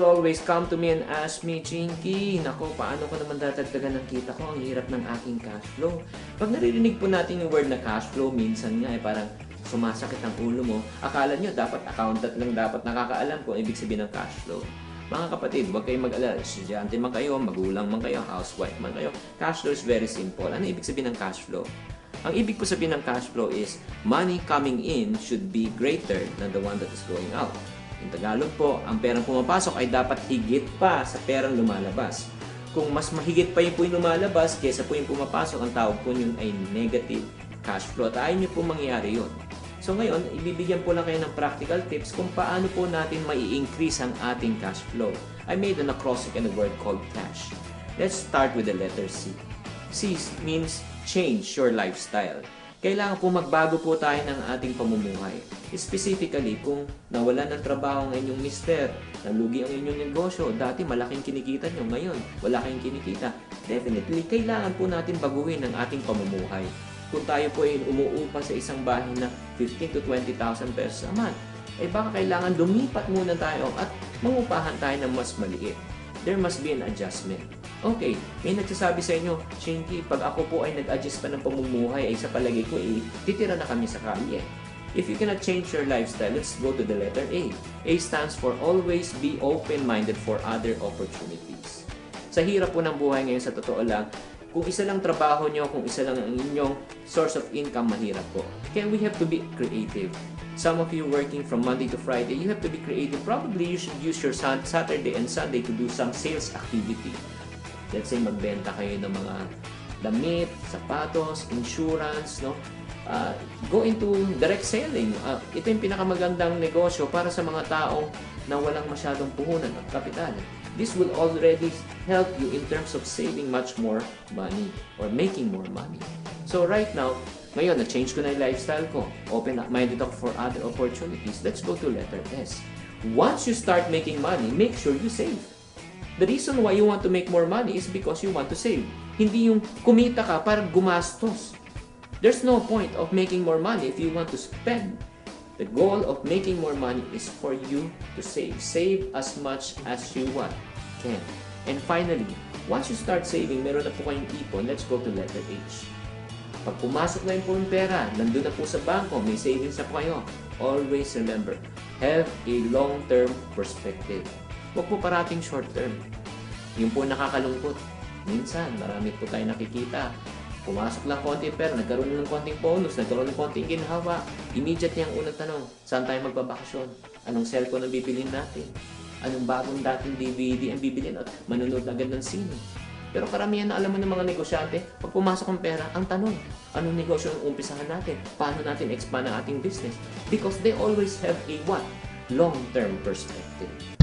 will always come to me and ask me, Chinky, nako, paano ko naman dadagdagan ng kita ko? Ang hirap ng aking cash flow. Pag naririnig po natin yung word na cash flow, minsan nga parang sumasakit ang ulo mo. Akala nyo, dapat accountant lang dapat nakakaalam kung ibig sabihin ng cash flow. Mga kapatid, huwag kayong mag-alala. Estudyante man kayo, magulang man kayo, housewife man kayo. Cash flow is very simple. Ano ibig sabihin ng cash flow? Ang ibig ko sabihin ng cash flow is money coming in should be greater than the one that is going out. In Tagalog po, ang perang pumapasok ay dapat higit pa sa perang lumalabas. Kung mas mahigit pa yung lumalabas kaysa po yung pumapasok, ang tawag po yun ay negative cash flow. At ayaw nyo po mangyari yun. So ngayon, ibibigyan po lang kayo ng practical tips kung paano po natin mai-increase ang ating cash flow. I made an acrostic and a word called cash. Let's start with the letter C. C means change your lifestyle. Kailangan po magbago po tayo ng ating pamumuhay. Specifically, kung nawalan ng trabaho ng inyong mister, nalugi ang inyong negosyo, dati malaking kinikita nyo, ngayon wala kayong kinikita, definitely, kailangan po natin baguhin ang ating pamumuhay. Kung tayo po ay umuupa sa isang bahay na 15 to 20,000 pesos a month, eh baka kailangan lumipat muna tayo at mangupahan tayo ng mas maliit. There must be an adjustment. Okay, may nagsasabi sa inyo, Chinky, pag ako po ay nag-adjust pa ng pamumuhay, ay sa palagay ko, titira na kami sa kalye. If you cannot change your lifestyle, let's go to the letter A. A stands for always be open-minded for other opportunities. Sa hirap po ng buhay ngayon, sa totoo lang, kung isa lang trabaho nyo, kung isa lang ang inyong source of income, mahirap po. Kaya we have to be creative. Some of you working from Monday to Friday, you have to be creative. Probably you should use your Saturday and Sunday to do some sales activity. Let's say magbenta kayo ng mga damit, sapatos, insurance, no? Go into direct selling. Ito yung pinakamagandang negosyo para sa mga taong na walang masyadong puhunan at kapital. This will already help you in terms of saving much more money or making more money. So right now, ngayon, na-change ko na yung lifestyle ko. Open-minded ako for other opportunities. Let's go to letter S. Once you start making money, make sure you save. The reason why you want to make more money is because you want to save. Hindi yung kumita ka para gumastos. There's no point of making more money if you want to spend. The goal of making more money is for you to save. Save as much as you can. And finally, once you start saving, meron na po kayong ipon, let's go to letter H. Pag pumasok na yung pera, nandun na po sa bangko, may savings na po kayo. Always remember, have a long-term perspective. Huwag po parating short-term. Yung po nakakalungkot. Minsan, marami po tayo nakikita. Pumasok lang konti pera, nagkaroon ng konting bonus, nagkaroon ng konting ginhawa. Immediate yung unang tanong, saan tayo magbabakasyon? Anong cellphone ang bibilin natin? Anong bagong dating DVD ang bibilin? At manonood agad ng sine. Pero karamihan na alam mo ng mga negosyante, pag pumasok ang pera, ang tanong, anong negosyo ang umpisahan natin? Paano natin expand ang ating business? Because they always have a what? Long-term perspective.